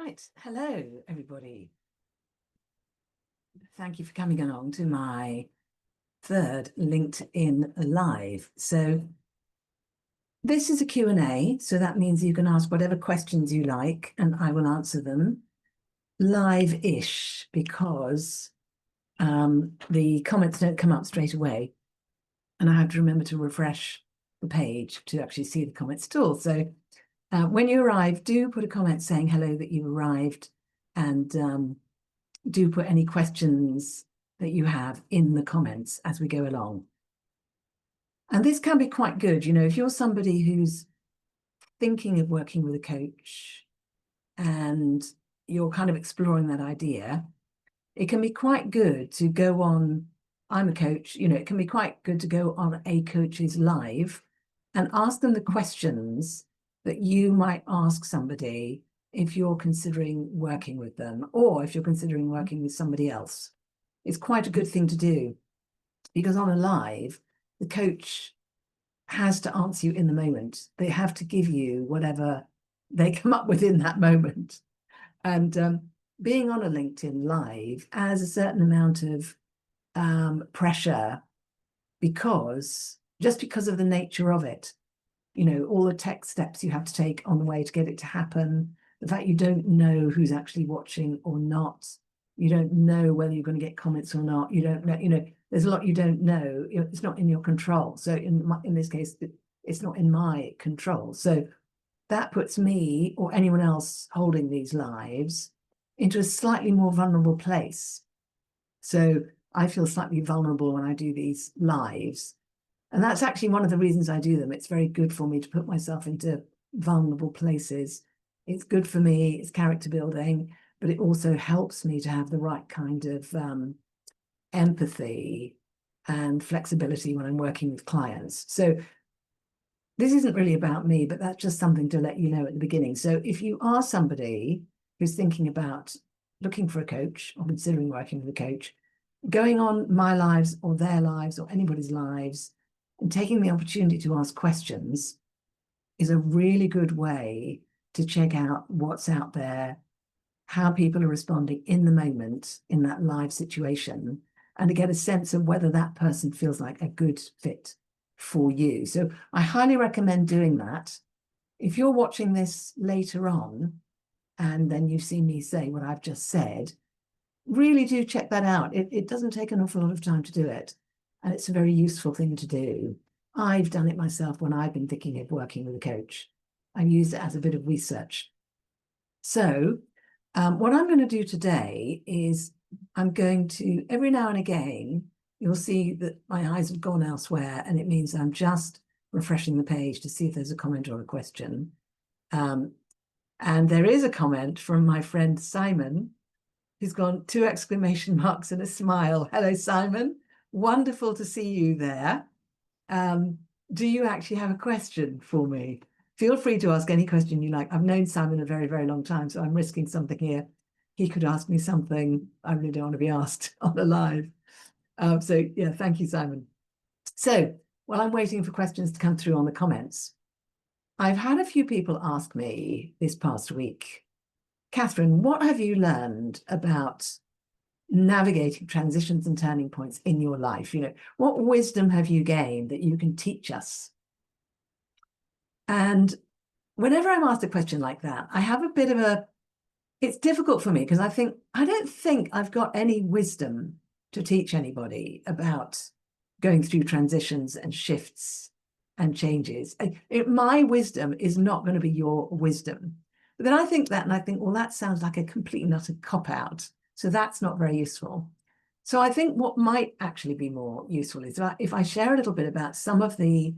Right. Hello, everybody. Thank you for coming along to my third LinkedIn Live. So this is a Q&A, so that means you can ask whatever questions you like and I will answer them live-ish because the comments don't come up straight away and I have to remember to refresh the page to actually see the comments at all. So when you arrive, do put a comment saying hello that you've arrived and do put any questions that you have in the comments as we go along. And this can be quite good, you know, if you're somebody who's thinking of working with a coach and you're kind of exploring that idea, it can be quite good to go on, I'm a coach, you know, it can be quite good to go on a coach's live and ask them the questions that you might ask somebody if you're considering working with them or if you're considering working with somebody else. It's quite a good thing to do because on a live, the coach has to answer you in the moment. They have to give you whatever they come up with in that moment. And being on a LinkedIn live adds a certain amount of pressure because of the nature of it. You know, all the tech steps you have to take on the way to get it to happen, the fact you don't know who's actually watching or not, you don't know whether you're going to get comments or not, you don't know, you know, there's a lot you don't know, it's not in your control. So in this case, it's not in my control. So that puts me or anyone else holding these lives into a slightly more vulnerable place. So I feel slightly vulnerable when I do these lives. And that's actually one of the reasons I do them. It's very good for me to put myself into vulnerable places. It's good for me, it's character building, but it also helps me to have the right kind of empathy and flexibility when I'm working with clients. So this isn't really about me, but that's just something to let you know at the beginning. So if you are somebody who's thinking about looking for a coach or considering working with a coach, going on my lives or their lives or anybody's lives and taking the opportunity to ask questions is a really good way to check out what's out there, how people are responding in the moment in that live situation, and to get a sense of whether that person feels like a good fit for you. So I highly recommend doing that. If you're watching this later on, and then you see me say what I've just said, really do check that out. It doesn't take an awful lot of time to do it. And it's a very useful thing to do. I've done it myself when I've been thinking of working with a coach. I've used it as a bit of research. So what I'm going to do today is I'm going to, every now and again, you'll see that my eyes have gone elsewhere and it means I'm just refreshing the page to see if there's a comment or a question. And there is a comment from my friend Simon, who's gone 2 exclamation marks and a smile. Hello, Simon. Wonderful to see you there. Do you actually have a question for me? Feel free to ask any question you like. I've known Simon a very, very long time, so I'm risking something here. He could ask me something I really don't want to be asked on the live. So yeah, thank you, Simon. So while I'm waiting for questions to come through on the comments, I've had a few people ask me this past week, Catherine, what have you learned about navigating transitions and turning points in your life? You know, what wisdom have you gained that you can teach us? And whenever I'm asked a question like that, I have a bit of a, it's difficult for me because I don't think I've got any wisdom to teach anybody about going through transitions and shifts and changes. My wisdom is not going to be your wisdom. But then I think that, and I think, well, that sounds like a complete and utter cop-out. So that's not very useful. So I think what might actually be more useful is if I share a little bit about some of the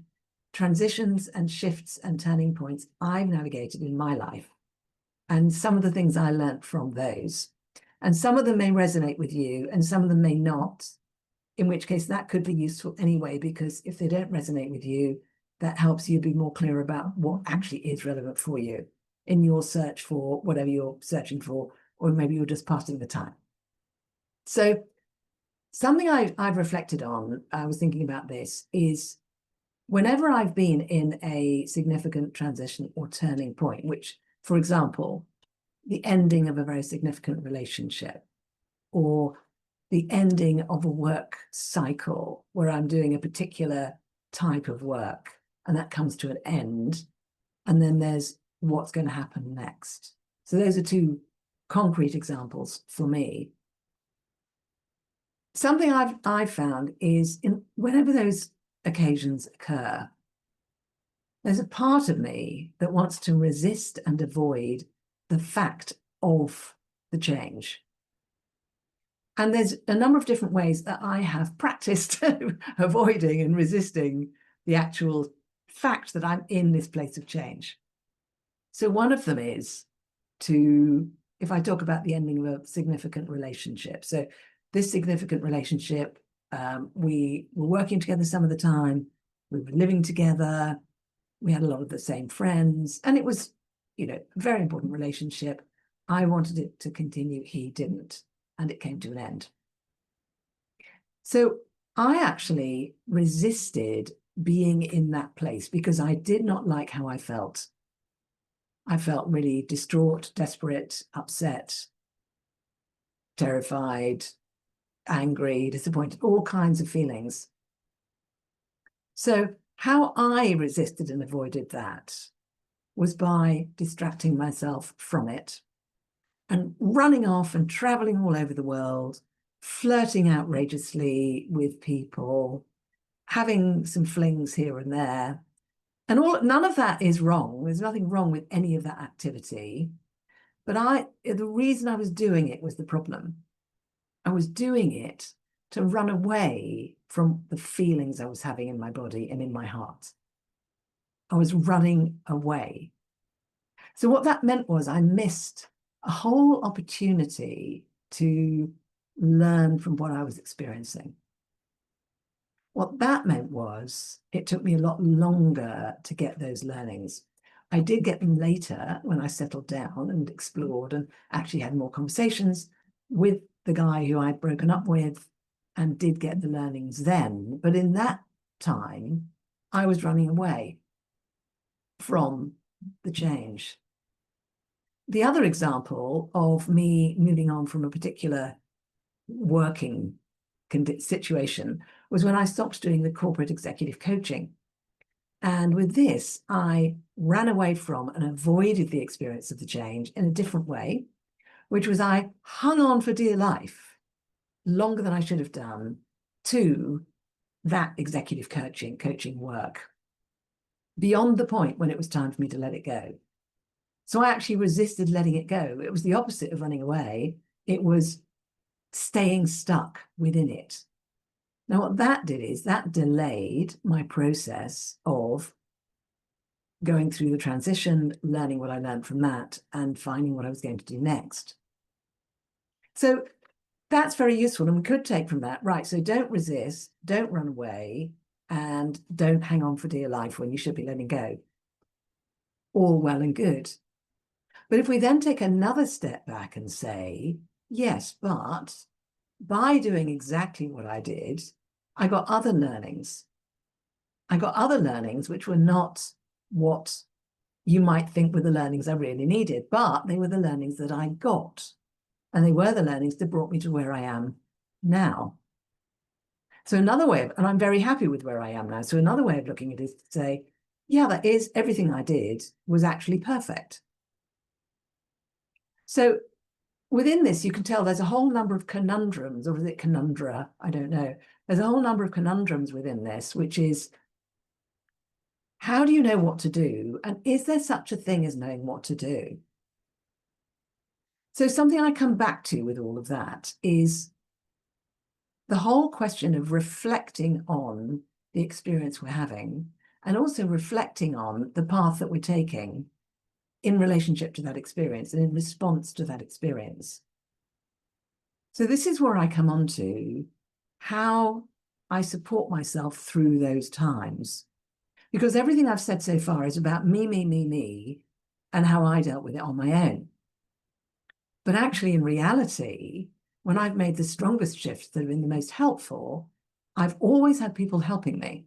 transitions and shifts and turning points I've navigated in my life and some of the things I learned from those. And some of them may resonate with you and some of them may not, in which case that could be useful anyway, because if they don't resonate with you, that helps you be more clear about what actually is relevant for you in your search for whatever you're searching for, or maybe you're just passing the time. So something I've reflected on, I was thinking about this, is whenever I've been in a significant transition or turning point, which, for example, the ending of a very significant relationship, or the ending of a work cycle where I'm doing a particular type of work and that comes to an end. And then there's what's going to happen next. So those are two concrete examples for me. Something I've found is whenever those occasions occur, there's a part of me that wants to resist and avoid the fact of the change. And there's a number of different ways that I have practiced avoiding and resisting the actual fact that I'm in this place of change. So one of them is if I talk about the ending of a significant relationship. So this significant relationship, we were working together some of the time, we were living together, we had a lot of the same friends, and it was, a very important relationship. I wanted it to continue, he didn't, and it came to an end. So I actually resisted being in that place because I did not like how I felt. I felt really distraught, desperate, upset, terrified, angry, disappointed, all kinds of feelings. So how I resisted and avoided that was by distracting myself from it and running off and traveling all over the world, flirting outrageously with people, having some flings here and there. And none of that is wrong. There's nothing wrong with any of that activity. But the reason I was doing it was the problem. I was doing it to run away from the feelings I was having in my body and in my heart. I was running away. So what that meant was I missed a whole opportunity to learn from what I was experiencing. What that meant was it took me a lot longer to get those learnings. I did get them later when I settled down and explored and actually had more conversations with the guy who I'd broken up with and did get the learnings then. But in that time, I was running away from the change. The other example of me moving on from a particular working situation was when I stopped doing the corporate executive coaching. And with this, I ran away from and avoided the experience of the change in a different way, which was I hung on for dear life, longer than I should have done, to that executive coaching work, beyond the point when it was time for me to let it go. So I actually resisted letting it go. It was the opposite of running away. It was staying stuck within it. Now, what that did is that delayed my process of going through the transition, learning what I learned from that, and finding what I was going to do next. So that's very useful. And we could take from that, right, so don't resist, don't run away, and don't hang on for dear life when you should be letting go. All well and good. But if we then take another step back and say, yes, but by doing exactly what I did, I got other learnings. I got other learnings which were not what you might think were the learnings I really needed, but they were the learnings that I got. And they were the learnings that brought me to where I am now. So another way and I'm very happy with where I am now. So another way of looking at it is to say, yeah, that is everything I did was actually perfect. So within this, you can tell there's a whole number of conundrums, or is it conundra? I don't know. There's a whole number of conundrums within this, which is, how do you know what to do? And is there such a thing as knowing what to do? So something I come back to with all of that is the whole question of reflecting on the experience we're having, and also reflecting on the path that we're taking in relationship to that experience and in response to that experience. So this is where I come on to how I support myself through those times. Because everything I've said so far is about me, and how I dealt with it on my own. But actually, in reality, when I've made the strongest shifts that have been the most helpful, I've always had people helping me.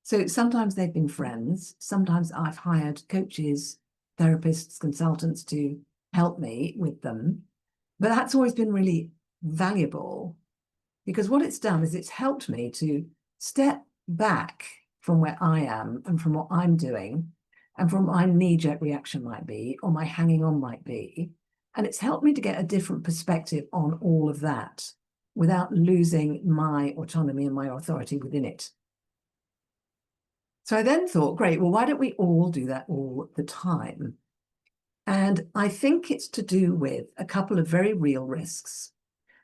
So sometimes they've been friends. Sometimes I've hired coaches, therapists, consultants to help me with them. But that's always been really valuable, because what it's done is it's helped me to step back from where I am and from what I'm doing and from what my knee-jerk reaction might be or my hanging on might be. And it's helped me to get a different perspective on all of that without losing my autonomy and my authority within it. So I then thought, great, well, why don't we all do that all the time? And I think it's to do with a couple of very real risks,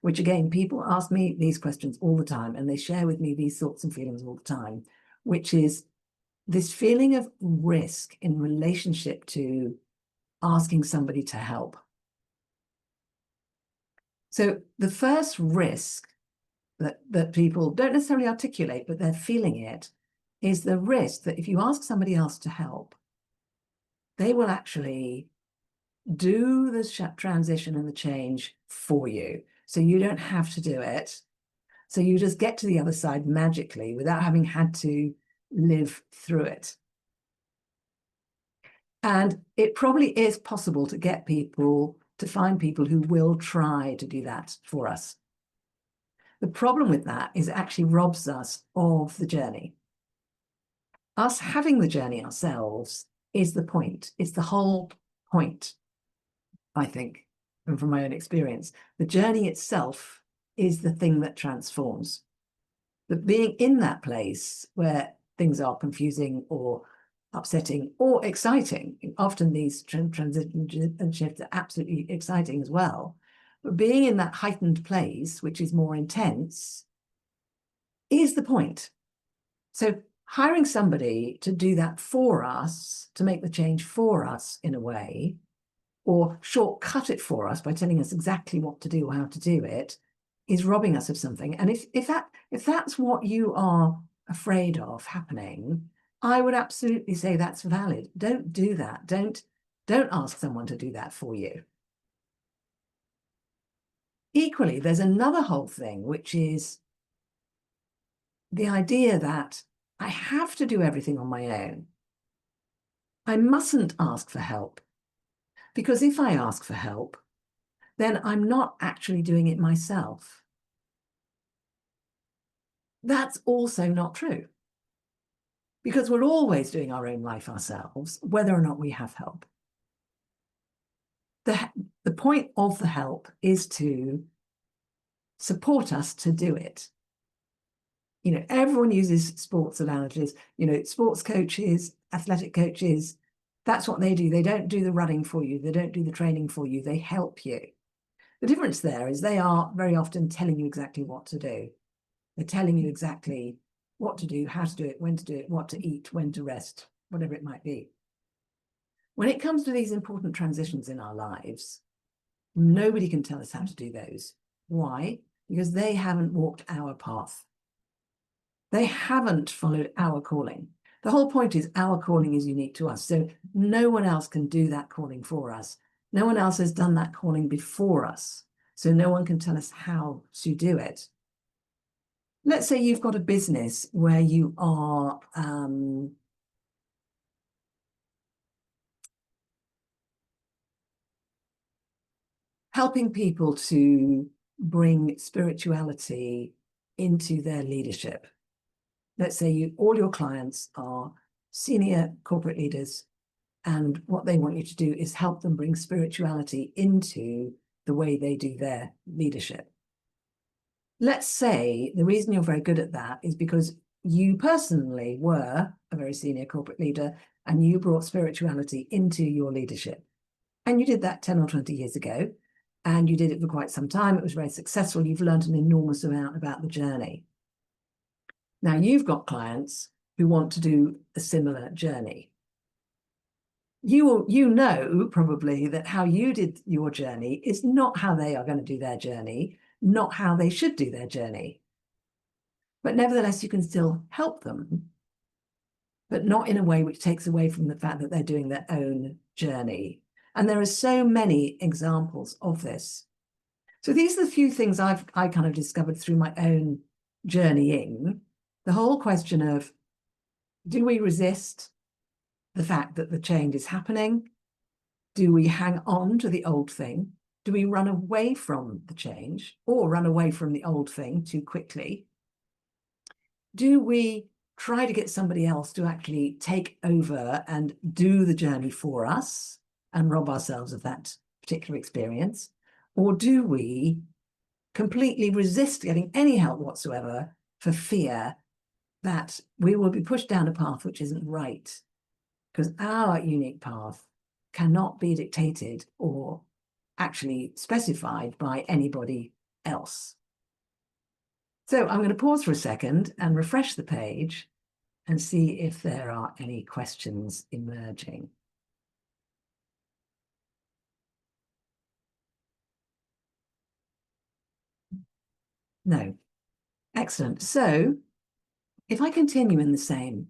which again, people ask me these questions all the time, and they share with me these thoughts and feelings all the time, which is this feeling of risk in relationship to asking somebody to help. So the first risk that people don't necessarily articulate, but they're feeling it, is the risk that if you ask somebody else to help, they will actually do the transition and the change for you. So you don't have to do it. So you just get to the other side magically without having had to live through it. And it probably is possible to get people, to find people who will try to do that for us. The problem with that is it actually robs us of the journey. Us having the journey ourselves is the point. It's the whole point, I think, and from my own experience. The journey itself is the thing that transforms. But being in that place where things are confusing or upsetting or exciting, often these transitions and shifts are absolutely exciting as well, but being in that heightened place, which is more intense, is the point. So hiring somebody to do that for us, to make the change for us in a way, or shortcut it for us by telling us exactly what to do or how to do it, is robbing us of something. And if that's what you are afraid of happening, I would absolutely say that's valid. Don't do that. Don't ask someone to do that for you. Equally, there's another whole thing, which is the idea that I have to do everything on my own. I mustn't ask for help, because if I ask for help, then I'm not actually doing it myself. That's also not true, because we're always doing our own life ourselves, whether or not we have help. The point of the help is to support us to do it. You know, everyone uses sports analogies, you know, sports coaches, athletic coaches, that's what they do. They don't do the running for you. They don't do the training for you. They help you. The difference there is they are very often telling you exactly what to do. They're telling you exactly what to do, how to do it, when to do it, what to eat, when to rest, whatever it might be. When it comes to these important transitions in our lives, nobody can tell us how to do those. Why? Because they haven't walked our path. They haven't followed our calling. The whole point is our calling is unique to us. So no one else can do that calling for us. No one else has done that calling before us. So no one can tell us how to do it. Let's say you've got a business where you are helping people to bring spirituality into their leadership. Let's say all your clients are senior corporate leaders, and what they want you to do is help them bring spirituality into the way they do their leadership. Let's say the reason you're very good at that is because you personally were a very senior corporate leader and you brought spirituality into your leadership. And you did that 10 or 20 years ago, and you did it for quite some time. It was very successful. You've learned an enormous amount about the journey. Now you've got clients who want to do a similar journey. You know probably that how you did your journey is not how they are going to do their journey, not how they should do their journey. But nevertheless, you can still help them, but not in a way which takes away from the fact that they're doing their own journey. And there are so many examples of this. So these are the few things I kind of discovered through my own journeying. The whole question of, do we resist the fact that the change is happening? Do we hang on to the old thing? Do we run away from the change or run away from the old thing too quickly? Do we try to get somebody else to actually take over and do the journey for us and rob ourselves of that particular experience? Or do we completely resist getting any help whatsoever for fear that we will be pushed down a path which isn't right? Because our unique path cannot be dictated or actually specified by anybody else. So I'm going to pause for a second and refresh the page and see if there are any questions emerging. No. Excellent. So if I continue in the same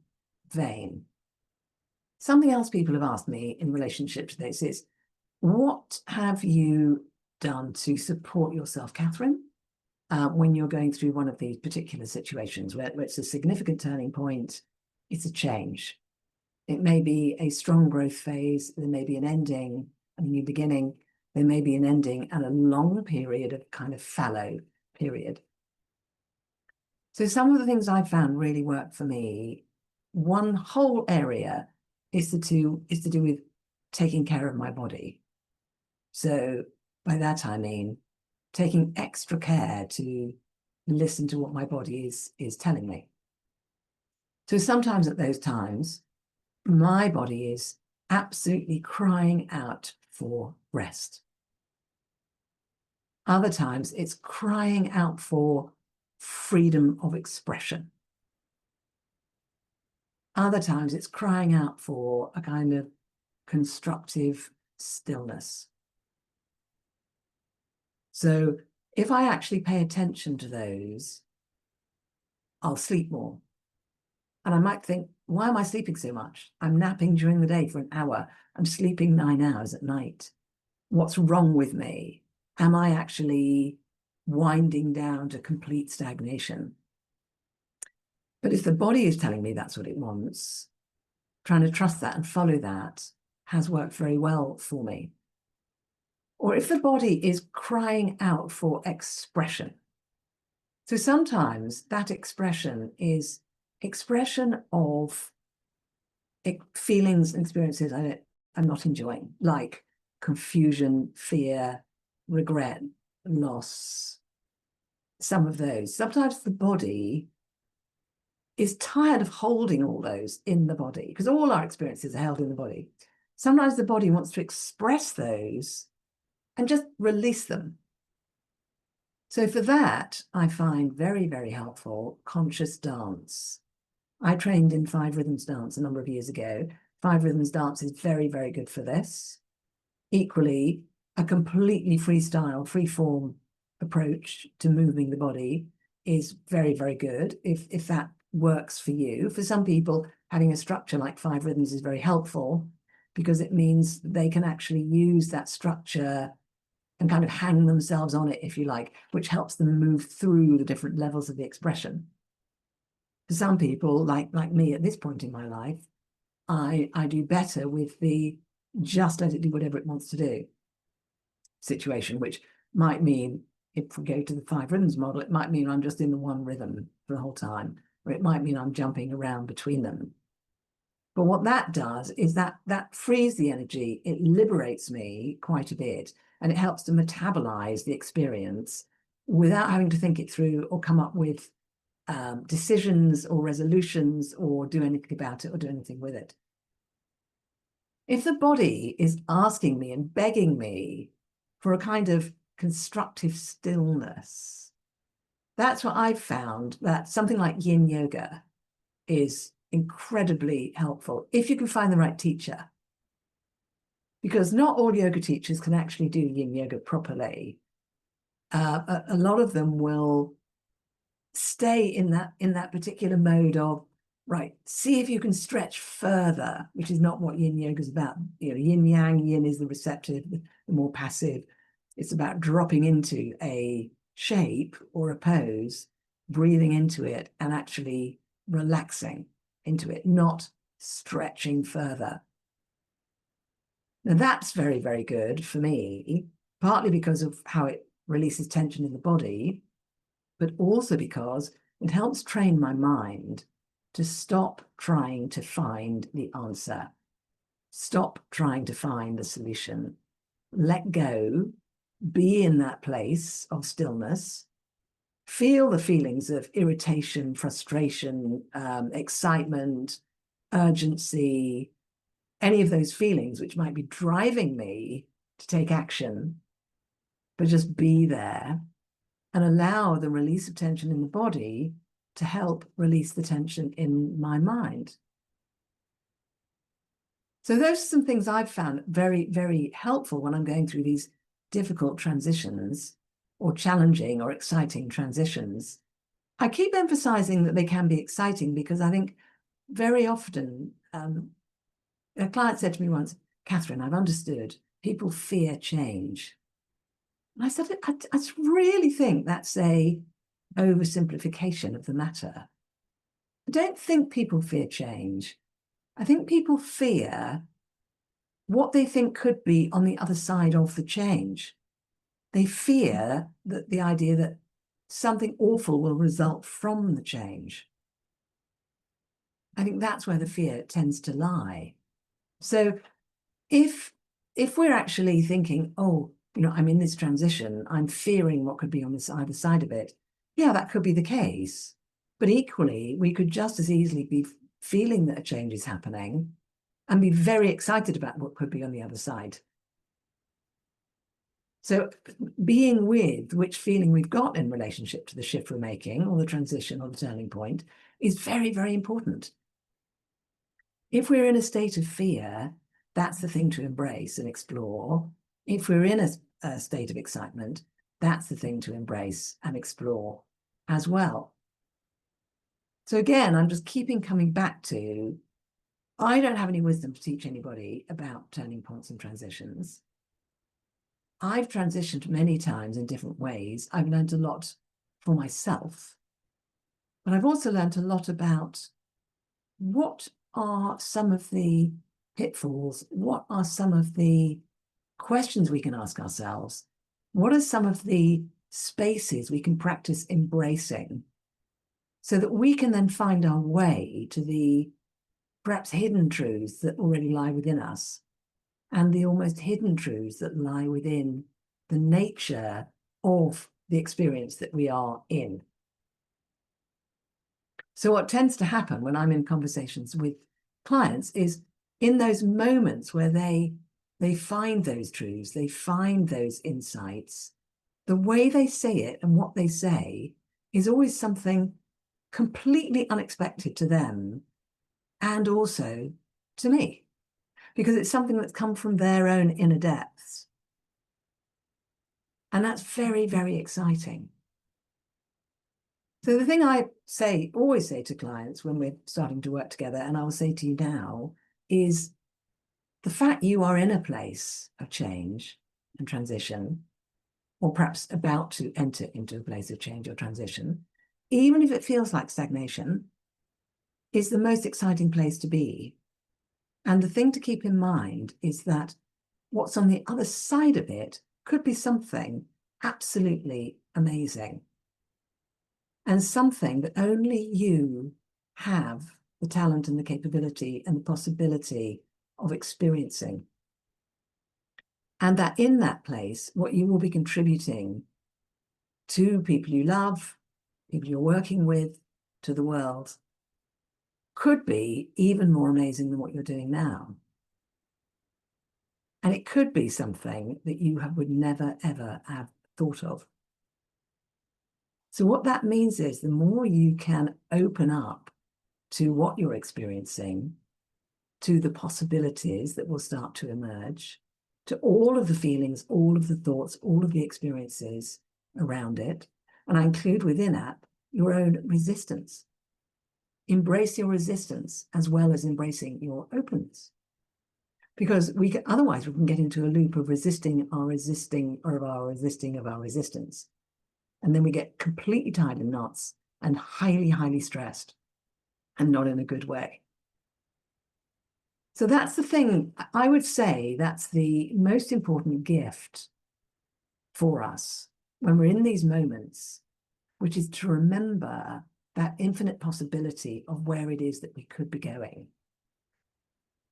vein, something else people have asked me in relationship to this is, what have you done to support yourself, Catherine, when you're going through one of these particular situations where it's a significant turning point, it's a change. It may be a strong growth phase, there may be an ending and a new beginning, there may be an ending and a long period of kind of fallow period. So some of the things I've found really work for me, one whole area is to do with taking care of my body. So by that I mean taking extra care to listen to what my body is telling me. So sometimes at those times, my body is absolutely crying out for rest. Other times it's crying out for freedom of expression. Other times it's crying out for a kind of constructive stillness. So if I actually pay attention to those, I'll sleep more. And I might think, why am I sleeping so much? I'm napping during the day for an hour. I'm sleeping 9 hours at night. What's wrong with me? Am I actually winding down to complete stagnation? But if the body is telling me that's what it wants, trying to trust that and follow that has worked very well for me. Or if the body is crying out for expression. So sometimes that expression is expression of feelings and experiences I'm not enjoying, like confusion, fear, regret, loss, some of those. Sometimes the body is tired of holding all those in the body, because all our experiences are held in the body. Sometimes the body wants to express those and just release them. So for that, I find very, very helpful conscious dance. I trained in 5 Rhythms dance a number of years ago. 5 Rhythms dance is very, very good for this. Equally, a completely freestyle, free-form approach to moving the body is very, very good if that works for you. For some people, having a structure like 5 Rhythms is very helpful because it means they can actually use that structure and kind of hang themselves on it, if you like, which helps them move through the different levels of the expression. For some people, like me at this point in my life, I do better with the just let it do whatever it wants to do situation, which might mean, if we go to the 5 Rhythms model, it might mean I'm just in the one rhythm for the whole time, or it might mean I'm jumping around between them. But what that does is that frees the energy, it liberates me quite a bit, and it helps to metabolize the experience without having to think it through or come up with decisions or resolutions or do anything about it or do anything with it. If the body is asking me and begging me for a kind of constructive stillness, that's what I've found, that something like yin yoga is incredibly helpful if you can find the right teacher. Because not all yoga teachers can actually do yin yoga properly. A lot of them will stay in that particular mode of, right, see if you can stretch further, which is not what yin yoga is about. You know, yin yang, yin is the receptive, the more passive. It's about dropping into a shape or a pose, breathing into it and actually relaxing into it, not stretching further. Now that's very, very good for me, partly because of how it releases tension in the body, but also because it helps train my mind to stop trying to find the answer, stop trying to find the solution, let go, be in that place of stillness, feel the feelings of irritation, frustration, excitement, urgency, any of those feelings which might be driving me to take action, but just be there and allow the release of tension in the body to help release the tension in my mind. So those are some things I've found very, very helpful when I'm going through these difficult transitions or challenging or exciting transitions. I keep emphasizing that they can be exciting because I think very often, a client said to me once, Catherine, I've understood people fear change. And I said, I really think that's a oversimplification of the matter. I don't think people fear change. I think people fear what they think could be on the other side of the change. They fear that the idea that something awful will result from the change. I think that's where the fear tends to lie. So if we're actually thinking, oh, I'm in this transition, I'm fearing what could be on this either side of it, yeah, that could be the case. But equally, we could just as easily be feeling that a change is happening and be very excited about what could be on the other side. So being with which feeling we've got in relationship to the shift we're making or the transition or the turning point is very, very important. If we're in a state of fear, that's the thing to embrace and explore. If we're in a state of excitement, that's the thing to embrace and explore as well. So again, I'm just coming back to, I don't have any wisdom to teach anybody about turning points and transitions. I've transitioned many times in different ways. I've learned a lot for myself, but I've also learned a lot about what are some of the pitfalls, what are some of the questions we can ask ourselves, what are some of the spaces we can practice embracing so that we can then find our way to the perhaps hidden truths that already lie within us and the almost hidden truths that lie within the nature of the experience that we are in. So what tends to happen when I'm in conversations with clients is in those moments where they find those truths, they find those insights, the way they say it and what they say is always something completely unexpected to them and also to me, because it's something that's come from their own inner depths. And that's very, very exciting. So the thing I always say to clients when we're starting to work together, and I will say to you now, is the fact you are in a place of change and transition, or perhaps about to enter into a place of change or transition, even if it feels like stagnation, is the most exciting place to be. And the thing to keep in mind is that what's on the other side of it could be something absolutely amazing and something that only you have the talent and the capability and the possibility of experiencing. And that in that place, what you will be contributing to people you love, people you're working with, to the world, could be even more amazing than what you're doing now. And it could be something that you would never, ever have thought of. So what that means is the more you can open up to what you're experiencing, to the possibilities that will start to emerge, to all of the feelings, all of the thoughts, all of the experiences around it, and I include within that your own resistance. Embrace your resistance as well as embracing your openness. Because otherwise we can get into a loop of resisting our resisting of our resisting of our resistance. And then we get completely tied in knots and highly, highly stressed and not in a good way. So that's the thing. I would say that's the most important gift for us when we're in these moments, which is to remember that infinite possibility of where it is that we could be going.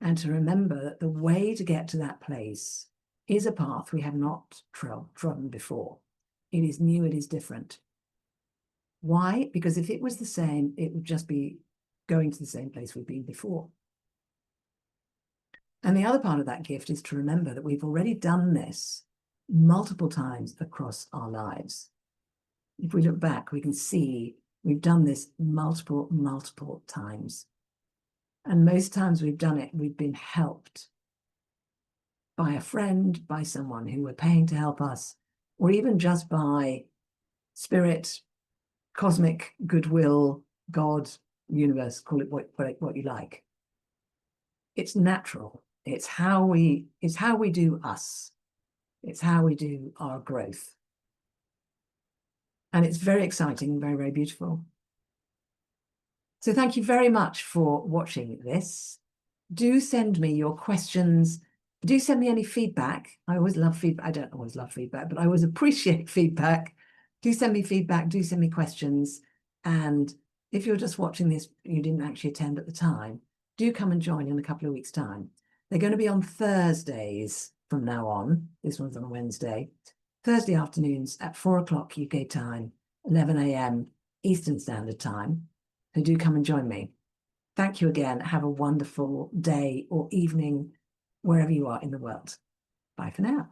And to remember that the way to get to that place is a path we have not trodden before. It is new, it is different. Why? Because if it was the same, it would just be going to the same place we've been before. And the other part of that gift is to remember that we've already done this multiple times across our lives. If we look back, we can see we've done this multiple times. And most times we've done it, we've been helped by a friend, by someone who we're paying to help us, or even just by spirit, cosmic goodwill, God, universe, call it what you like. It's natural. It's how we do us. It's how we do our growth. And it's very exciting, very, very beautiful. So thank you very much for watching this. Do send me your questions. Do send me any feedback. I always love feedback. I don't always love feedback, but I always appreciate feedback. Do send me feedback. Do send me questions. And if you're just watching this, you didn't actually attend at the time, do come and join in a couple of weeks' time. They're going to be on Thursdays from now on. This one's on a Wednesday. Thursday afternoons at 4 o'clock UK time, 11 a.m. Eastern Standard Time. So do come and join me. Thank you again. Have a wonderful day or evening, wherever you are in the world. Bye for now.